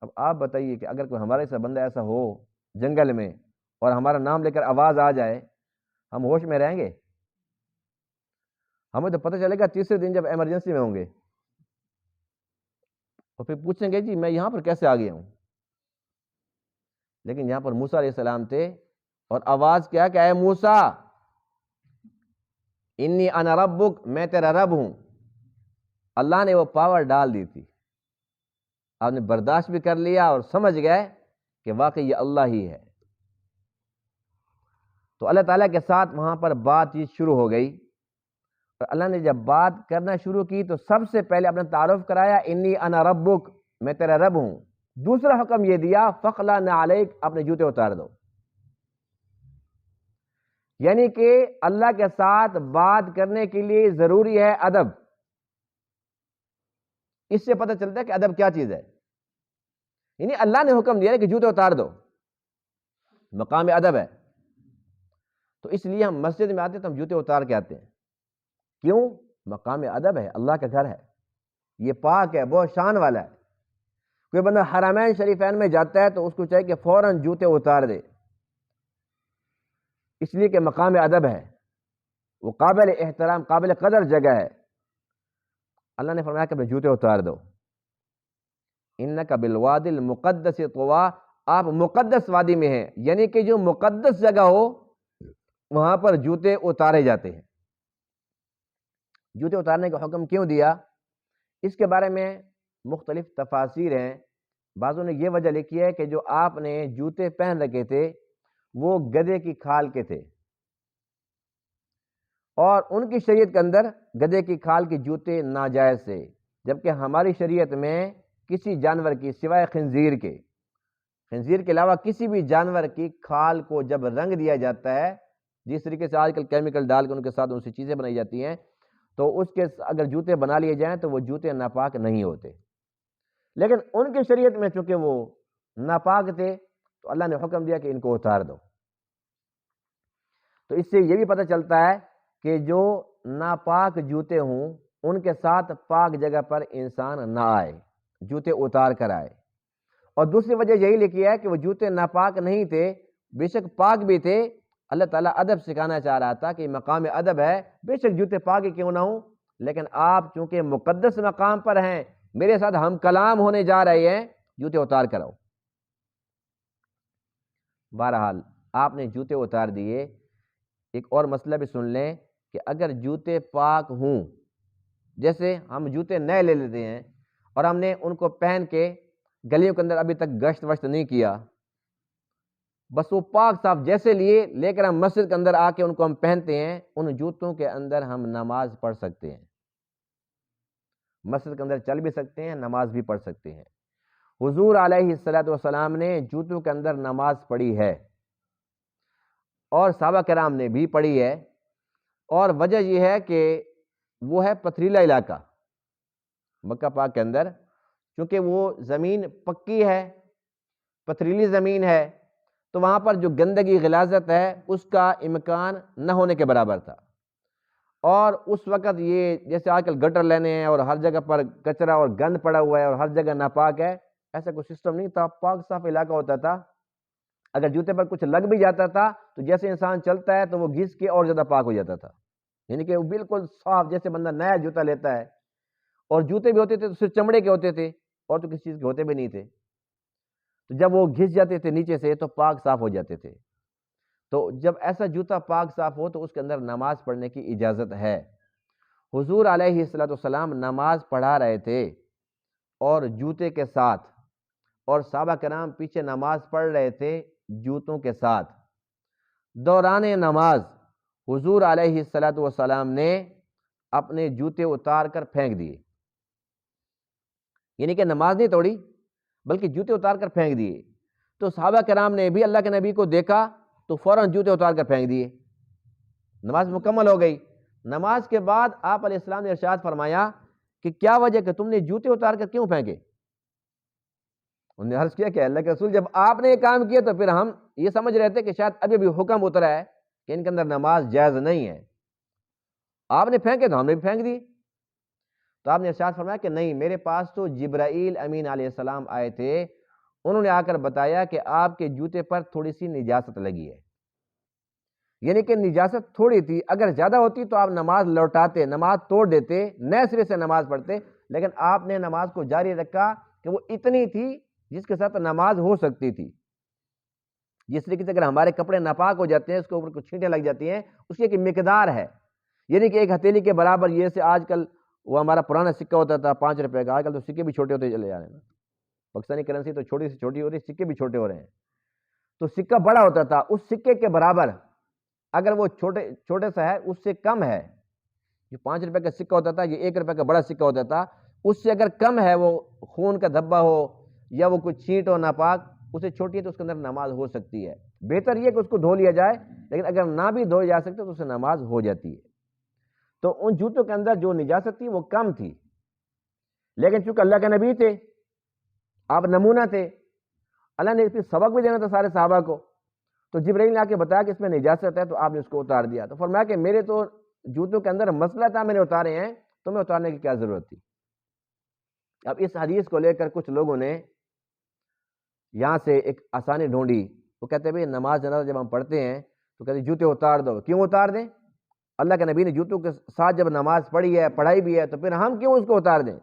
A: اب آپ بتائیے کہ اگر کوئی ہمارے سے بندہ ایسا ہو جنگل میں اور ہمارا نام لے کر آواز آ جائے، ہم ہوش میں رہیں گے؟ ہمیں تو پتہ چلے گا تیسرے دن جب ایمرجنسی میں ہوں گے، اور پھر پوچھیں گے جی میں یہاں پر کیسے آ گیا ہوں۔ لیکن یہاں پر موسیٰ علیہ السلام تھے، اور آواز کیا کہ اے موسیٰ انی انا ربک، میں تیرا رب ہوں۔ اللہ نے وہ پاور ڈال دی تھی، آپ نے برداشت بھی کر لیا اور سمجھ گئے کہ واقعی یہ اللہ ہی ہے۔ تو اللہ تعالیٰ کے ساتھ وہاں پر بات چیت شروع ہو گئی، اور اللہ نے جب بات کرنا شروع کی تو سب سے پہلے اپنا تعارف کرایا، انی انا ربک، میں تیرا رب ہوں۔ دوسرا حکم یہ دیا، فخلع نعلیک، اپنے جوتے اتار دو۔ یعنی کہ اللہ کے ساتھ بات کرنے کے لیے ضروری ہے ادب۔ اس سے پتہ چلتا ہے کہ ادب کیا چیز ہے۔ یعنی اللہ نے حکم دیا ہے کہ جوتے اتار دو، مقام ادب ہے۔ تو اس لیے ہم مسجد میں آتے تو ہم جوتے اتار کے آتے ہیں، کیوں؟ مقام ادب ہے، اللہ کا گھر ہے، یہ پاک ہے، بہت شان والا ہے۔ کوئی بندہ حرمین شریفین میں جاتا ہے تو اس کو چاہیے کہ فوراً جوتے اتار دے، اس لیے کہ مقام ادب ہے، وہ قابل احترام، قابل قدر جگہ ہے۔ اللہ نے فرمایا کہ اپنے جوتے اتار دو۔ انک بالوادی المقدس طویٰ، آپ مقدس وادی میں ہیں، یعنی کہ جو مقدس جگہ ہو وہاں پر جوتے اتارے جاتے ہیں۔ جوتے اتارنے کا حکم کیوں دیا؟ اس کے بارے میں مختلف تفاسیر ہیں۔ بعضوں نے یہ وجہ لکھی ہے کہ جو آپ نے جوتے پہن رکھے تھے وہ گدھے کی کھال کے تھے، اور ان کی شریعت کے اندر گدھے کی کھال کے جوتے ناجائز تھے، جبکہ ہماری شریعت میں کسی جانور کی سوائے خنزیر کے علاوہ کسی بھی جانور کی کھال کو جب رنگ دیا جاتا ہے، جس طریقے سے آج کل کیمیکل ڈال کے ان کے ساتھ ان سے چیزیں بنائی جاتی ہیں، تو اس کے اگر جوتے بنا لیے جائیں تو وہ جوتے ناپاک نہیں ہوتے۔ لیکن ان کی شریعت میں چونکہ وہ ناپاک تھے تو اللہ نے حکم دیا کہ ان کو اتار دو۔ تو اس سے یہ بھی پتہ چلتا ہے کہ جو ناپاک جوتے ہوں ان کے ساتھ پاک جگہ پر انسان نہ آئے، جوتے اتار کر آئے۔ اور دوسری وجہ یہی لکھی ہے کہ وہ جوتے ناپاک نہیں تھے، بے شک پاک بھی تھے، اللہ تعالیٰ ادب سکھانا چاہ رہا تھا کہ مقام ادب ہے، بے شک جوتے پاک کیوں نہ ہوں، لیکن آپ چونکہ مقدس مقام پر ہیں، میرے ساتھ ہم کلام ہونے جا رہے ہیں، جوتے اتار کر آؤ۔ بہرحال آپ نے جوتے اتار دیے۔ ایک اور مسئلہ بھی سن لیں کہ اگر جوتے پاک ہوں، جیسے ہم جوتے نئے لے لیتے ہیں اور ہم نے ان کو پہن کے گلیوں کے اندر ابھی تک گشت وشت نہیں کیا، بس وہ پاک صاف جیسے لیے لے کر ہم مسجد کے اندر آ کے ان کو ہم پہنتے ہیں، ان جوتوں کے اندر ہم نماز پڑھ سکتے ہیں، مسجد کے اندر چل بھی سکتے ہیں، نماز بھی پڑھ سکتے ہیں۔ حضور علیہ الصلوۃ والسلام نے جوتوں کے اندر نماز پڑھی ہے، اور صحابہ کرام نے بھی پڑھی ہے، اور وجہ یہ ہے کہ وہ ہے پتھریلا علاقہ مکہ پاک کے اندر، چونکہ وہ زمین پکی ہے، پتھریلی زمین ہے، تو وہاں پر جو گندگی غلاظت ہے اس کا امکان نہ ہونے کے برابر تھا۔ اور اس وقت یہ جیسے آج کل گٹر لینے ہیں اور ہر جگہ پر کچرا اور گند پڑا ہوا ہے اور ہر جگہ ناپاک ہے، ایسا کوئی سسٹم نہیں تھا، پاک صاف علاقہ ہوتا تھا۔ اگر جوتے پر کچھ لگ بھی جاتا تھا تو جیسے انسان چلتا ہے تو وہ گھس کے اور زیادہ پاک ہو جاتا تھا، یعنی کہ وہ بالکل صاف، جیسے بندہ نیا جوتا لیتا ہے۔ اور جوتے بھی ہوتے تھے تو صرف چمڑے کے ہوتے تھے، اور تو کسی چیز کے ہوتے بھی نہیں تھے، تو جب وہ گھس جاتے تھے نیچے سے تو پاک صاف ہو جاتے تھے۔ تو جب ایسا جوتا پاک صاف ہو تو اس کے اندر نماز پڑھنے کی اجازت ہے۔ حضور علیہ الصلوۃ والسلام نماز پڑھا رہے تھے اور جوتے کے ساتھ، اور صحابہ کرام پیچھے نماز پڑھ رہے تھے جوتوں کے ساتھ۔ دوران نماز حضور علیہ الصلوۃ والسلام نے اپنے جوتے اتار کر پھینک دیے، یعنی کہ نماز نہیں توڑی بلکہ جوتے اتار کر پھینک دیے۔ تو صحابہ کرام نے بھی اللہ کے نبی کو دیکھا تو فوراً جوتے اتار کر پھینک دیے، نماز مکمل ہو گئی۔ نماز کے بعد آپ علیہ السلام نے ارشاد فرمایا کہ کیا وجہ کہ تم نے جوتے اتار کر کیوں پھینکے؟ انہوں نے عرض کیا کہ اللہ کے رسول، جب آپ نے یہ کام کیا تو پھر ہم یہ سمجھ رہے تھے کہ شاید ابھی بھی حکم اترا ہے کہ ان کے اندر نماز جائز نہیں ہے، آپ نے پھینکے تو ہم نے بھی پھینک دی۔ تو آپ نے ارشاد فرمایا کہ نہیں، میرے پاس تو جبرائیل امین علیہ السلام آئے تھے، انہوں نے آ کر بتایا کہ آپ کے جوتے پر تھوڑی سی نجاست لگی ہے، یعنی کہ نجاست تھوڑی تھی، اگر زیادہ ہوتی تو آپ نماز لوٹاتے، نماز توڑ دیتے، نئے سرے سے نماز پڑھتے، لیکن آپ نے نماز کو جاری رکھا کہ وہ اتنی تھی جس کے ساتھ نماز ہو سکتی تھی۔ جس طریقے سے اگر ہمارے کپڑے ناپاک ہو جاتے ہیں، اس کے اوپر کچھ چھینٹیں لگ جاتی ہیں، اس کی ایک مقدار ہے، یعنی کہ ایک ہتھیلی کے برابر۔ یہ سے آج کل وہ ہمارا پرانا سکہ ہوتا تھا 5 روپے کا، آج کل تو سکے بھی چھوٹے ہوتے چلے جا رہے ہیں، پاکستانی کرنسی تو چھوٹی سے چھوٹی ہو رہی ہے، سکے بھی چھوٹے ہو رہے ہیں۔ تو سکہ بڑا ہوتا تھا، اس سکے کے برابر اگر وہ چھوٹے سا ہے، اس سے کم ہے، جو 5 روپے کا سکہ ہوتا تھا، یہ 1 روپے کا بڑا سکہ ہوتا تھا، اس سے اگر کم ہے، وہ خون کا دھبا ہو یا وہ کچھ چھینٹ ہو ناپاک، اسے چھوٹی ہے تو اس کے اندر نماز ہو سکتی ہے۔ بہتر یہ کہ اس کو دھو لیا جائے، لیکن اگر نہ بھی دھوئی جا سکتے تو اسے نماز ہو جاتی ہے۔ تو ان جوتوں کے اندر جو نجاست تھی وہ کم تھی، لیکن چونکہ اللہ کے نبی تھے، آپ نمونہ تھے، اللہ نے اس پہ سبق بھی دینا تھا سارے صحابہ کو، تو جبرائیل نے آ کے بتایا کہ اس میں نجاست ہے، تو آپ نے اس کو اتار دیا۔ تو فرمایا کہ میرے تو جوتوں کے اندر مسئلہ تھا، میں نے اتارے ہیں، تمہیں اتارنے کی کیا ضرورت تھی؟ اب اس حدیث کو لے کر کچھ لوگوں نے یہاں سے ایک آسانی ڈھونڈی، وہ کہتے ہیں بھئی نماز جنازہ جب ہم پڑھتے ہیں تو کہتے ہیں جوتے اتار دو، کیوں اتار دیں؟ اللہ کے نبی نے جوتوں کے ساتھ جب نماز پڑھی ہے، پڑھائی بھی ہے، تو پھر ہم کیوں اس کو اتار دیں؟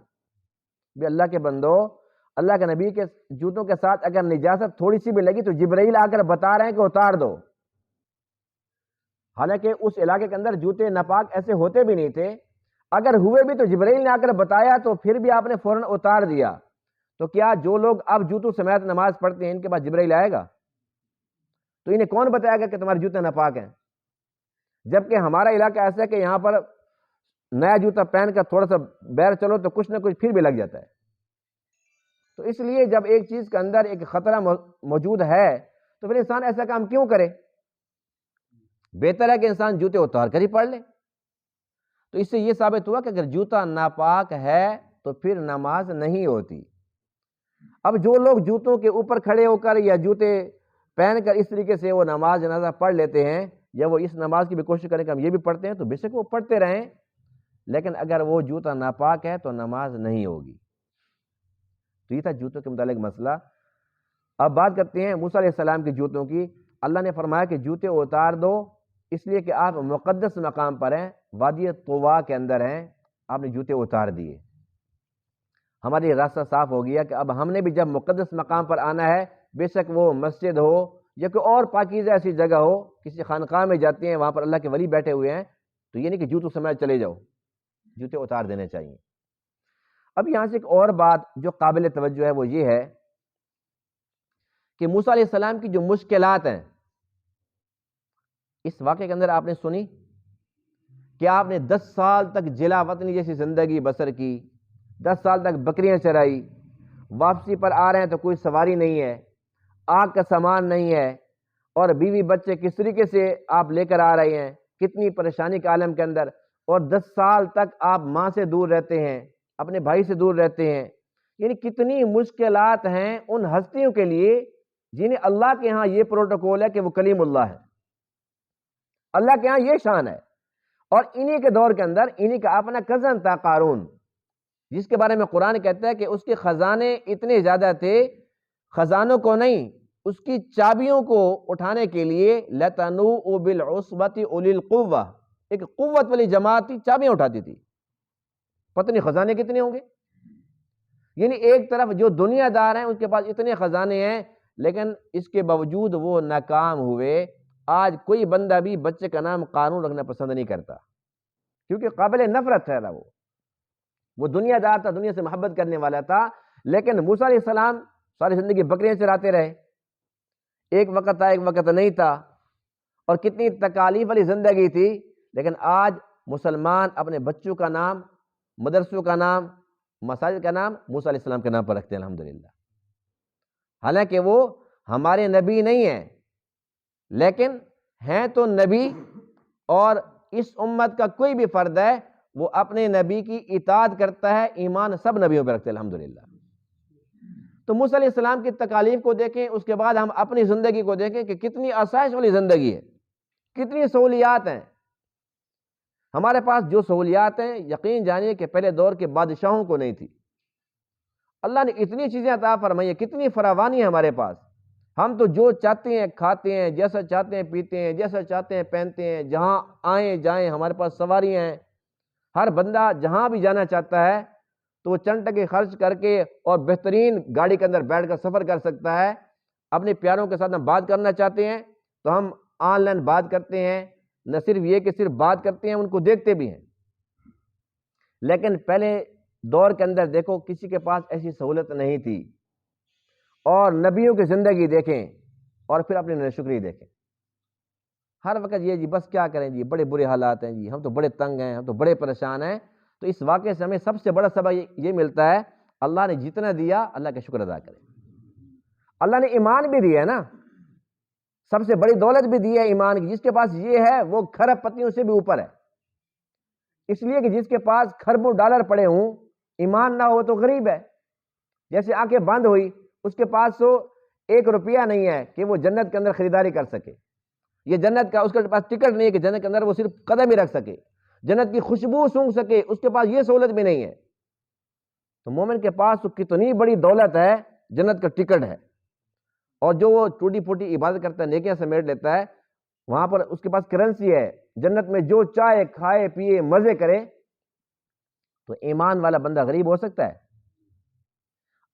A: بھی اللہ کے بندو، اللہ کے نبی کے جوتوں کے ساتھ اگر نجاست تھوڑی سی بھی لگی تو جبرائیل آ کر بتا رہے ہیں کہ اتار دو، حالانکہ اس علاقے کے اندر جوتے ناپاک ایسے ہوتے بھی نہیں تھے، اگر ہوئے بھی تو جبرائیل نے آ کر بتایا تو پھر بھی آپ نے فوراً اتار دیا۔ تو کیا جو لوگ اب جوتوں سمیت نماز پڑھتے ہیں ان کے پاس جبرائیل آئے گا؟ تو انہیں کون بتائے گا کہ تمہارے جوتے ناپاک ہیں؟ جبکہ ہمارا علاقہ ایسا ہے کہ یہاں پر نیا جوتا پہن کر تھوڑا سا بیر چلو تو کچھ نہ کچھ پھر بھی لگ جاتا ہے۔ تو اس لیے جب ایک چیز کے اندر ایک خطرہ موجود ہے تو پھر انسان ایسا کام کیوں کرے؟ بہتر ہے کہ انسان جوتے اتار کر ہی پڑھ لے۔ تو اس سے یہ ثابت ہوا کہ اگر جوتا ناپاک ہے تو پھر نماز نہیں ہوتی۔ اب جو لوگ جوتوں کے اوپر کھڑے ہو کر یا جوتے پہن کر اس طریقے سے وہ نماز جنازہ پڑھ لیتے ہیں، یا وہ اس نماز کی بھی کوشش کریں کہ ہم یہ بھی پڑھتے ہیں، تو بے شک وہ پڑھتے رہیں، لیکن اگر وہ جوتا ناپاک ہے تو نماز نہیں ہوگی۔ تو یہ تھا جوتوں کے متعلق مسئلہ۔ اب بات کرتے ہیں موسیٰ علیہ السلام کے جوتوں کی۔ اللہ نے فرمایا کہ جوتے اتار دو، اس لیے کہ آپ مقدس مقام پر ہیں، وادی طوا کے اندر ہیں، آپ نے جوتے اتار دیے۔ ہمارے راستہ صاف ہو گیا کہ اب ہم نے بھی جب مقدس مقام پر آنا ہے، بے شک وہ مسجد ہو یا کوئی اور پاکیزہ ایسی جگہ ہو، کسی خانقاہ میں جاتے ہیں، وہاں پر اللہ کے ولی بیٹھے ہوئے ہیں، تو یہ نہیں کہ جوتوں سمیت چلے جاؤ، جوتے اتار دینے چاہیے۔ اب یہاں سے ایک اور بات جو قابل توجہ ہے وہ یہ ہے کہ موسیٰ علیہ السلام کی جو مشکلات ہیں، اس واقعے کے اندر آپ نے سنی کہ آپ نے 10 سال تک جلا وطنی جیسی زندگی بسر کی، 10 سال تک بکریاں چرائی، واپسی پر آ رہے ہیں تو کوئی سواری نہیں ہے، آگ کا سامان نہیں ہے، اور بیوی بچے کس طریقے سے آپ لے کر آ رہے ہیں، کتنی پریشانی کے عالم کے اندر، اور 10 سال تک آپ ماں سے دور رہتے ہیں، اپنے بھائی سے دور رہتے ہیں، یعنی کتنی مشکلات ہیں ان ہستیوں کے لیے جنہیں اللہ کے ہاں یہ پروٹوکول ہے کہ وہ کلیم اللہ ہے، اللہ کے ہاں یہ شان ہے۔ اور انہی کے دور کے اندر انہی کا اپنا کزن تھا قارون، جس کے بارے میں قرآن کہتا ہے کہ اس کے خزانے اتنے زیادہ تھے، خزانوں کو نہیں، اس کی چابیوں کو اٹھانے کے لیے لَتَنُوءُ بِالْعُصْبَةِ أُولِي الْقُوَّةِ، ایک قوت والی جماعت تھی، چابیاں اٹھاتی تھی، پتہ نہیں خزانے کتنے ہوں گے۔ یعنی ایک طرف جو دنیا دار ہیں ان کے پاس اتنے خزانے ہیں، لیکن اس کے باوجود وہ ناکام ہوئے۔ آج کوئی بندہ بھی بچے کا نام قارون رکھنا پسند نہیں کرتا، کیونکہ قابل نفرت تھا وہ دنیا دار تھا، دنیا سے محبت کرنے والا تھا. لیکن موسیٰ علیہ السلام ساری زندگی بکریاں چراتے رہے، ایک وقت تھا ایک وقت نہیں تھا، اور کتنی تکالیف والی زندگی تھی. لیکن آج مسلمان اپنے بچوں کا نام، مدرسوں کا نام، مساجد کا نام موسیٰ علیہ السلام کے نام پر رکھتے ہیں الحمدللہ. حالانکہ وہ ہمارے نبی نہیں ہیں، لیکن ہیں تو نبی، اور اس امت کا کوئی بھی فرد ہے وہ اپنے نبی کی اطاعت کرتا ہے، ایمان سب نبیوں پہ رکھتے ہیں الحمدللہ. تو موسیٰ علیہ السلام کی تکالیف کو دیکھیں، اس کے بعد ہم اپنی زندگی کو دیکھیں کہ کتنی آسائش والی زندگی ہے، کتنی سہولیات ہیں ہمارے پاس. جو سہولیات ہیں یقین جانیے کہ پہلے دور کے بادشاہوں کو نہیں تھی. اللہ نے اتنی چیزیں عطا فرمائی ہیں، کتنی فراوانی ہے ہمارے پاس. ہم تو جو چاہتے ہیں کھاتے ہیں، جیسا چاہتے ہیں پیتے ہیں، جیسا چاہتے ہیں پہنتے ہیں، جہاں آئیں جائیں ہمارے پاس سواریاں ہیں. ہر بندہ جہاں بھی جانا چاہتا ہے تو وہ چند ٹکے خرچ کر کے اور بہترین گاڑی کے اندر بیٹھ کر سفر کر سکتا ہے. اپنے پیاروں کے ساتھ ہم بات کرنا چاہتے ہیں تو ہم آن لائن بات کرتے ہیں. نہ صرف یہ کہ صرف بات کرتے ہیں، ان کو دیکھتے بھی ہیں. لیکن پہلے دور کے اندر دیکھو کسی کے پاس ایسی سہولت نہیں تھی. اور نبیوں کی زندگی دیکھیں اور پھر اپنی ناشکری دیکھیں. ہر وقت یہ جی بس کیا کریں جی، بڑے برے حالات ہیں جی، ہم تو بڑے تنگ ہیں، ہم تو بڑے پریشان ہیں. تو اس واقعے سے ہمیں سب سے بڑا سبق یہ ملتا ہے، اللہ نے جتنا دیا اللہ کا شکر ادا کریں. اللہ نے ایمان بھی دیا ہے نا، سب سے بڑی دولت بھی دی ہے ایمان کی. جس کے پاس یہ ہے وہ کھرب پتیوں سے بھی اوپر ہے. اس لیے کہ جس کے پاس کھربوں ڈالر پڑے ہوں، ایمان نہ ہو تو غریب ہے. جیسے آنکھیں بند ہوئی، اس کے پاس تو 1 روپیہ نہیں ہے کہ وہ جنت کے اندر خریداری کر سکے. یہ جنت کا اس کے پاس ٹکٹ نہیں ہے کہ جنت کے اندر وہ صرف قدم ہی رکھ سکے، جنت کی خوشبو سونگھ سکے. اس کے پاس یہ سہولت بھی نہیں ہے. تو مومن کے پاس تو کتنی بڑی دولت ہے، جنت کا ٹکٹ ہے. اور جو وہ ٹوٹی پھوٹی عبادت کرتا ہے، نیکیاں سمیٹ لیتا ہے، وہاں پر اس کے پاس کرنسی ہے. جنت میں جو چاہے کھائے پیے مزے کرے. تو ایمان والا بندہ غریب ہو سکتا ہے؟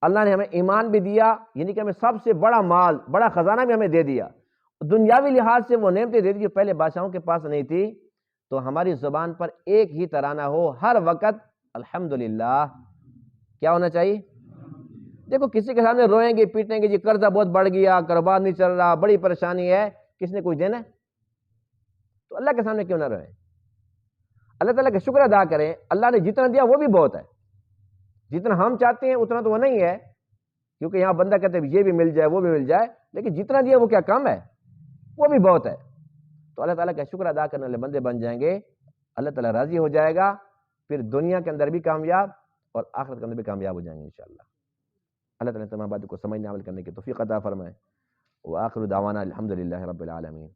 A: اللہ نے ہمیں ایمان بھی دیا، یعنی کہ ہمیں سب سے بڑا مال، بڑا خزانہ بھی ہمیں دے دیا. دنیاوی لحاظ سے وہ نعمتیں دے دی جو پہلے بادشاہوں کے پاس نہیں تھی. تو ہماری زبان پر ایک ہی ترانہ ہو ہر وقت، الحمدللہ. کیا ہونا چاہیے؟ دیکھو کسی کے سامنے روئیں گے پیٹیں گے جی قرضہ بہت بڑھ گیا، کاروبار نہیں چل رہا، بڑی پریشانی ہے، کس نے کچھ دینا ہے؟ تو اللہ کے سامنے کیوں نہ روئیں؟ اللہ تعالیٰ کا شکر ادا کریں. اللہ نے جتنا دیا وہ بھی بہت ہے. جتنا ہم چاہتے ہیں اتنا تو وہ نہیں ہے، کیونکہ یہاں بندہ کہتے ہیں یہ بھی مل جائے وہ بھی مل جائے، لیکن جتنا دیا وہ کیا کم ہے؟ وہ بھی بہت ہے. تو اللہ تعالیٰ کا شکر ادا کرنے والے بندے بن جائیں گے، اللہ تعالیٰ راضی ہو جائے گا. پھر دنیا کے اندر بھی کامیاب اور آخرت کے اندر بھی کامیاب ہو جائیں گے انشاءاللہ. اللہ تعالیٰ تمام باتوں کو سمجھنے عمل کرنے کی توفیق عطا فرمائے. وآخر دعوانا الحمدللہ رب العالمین.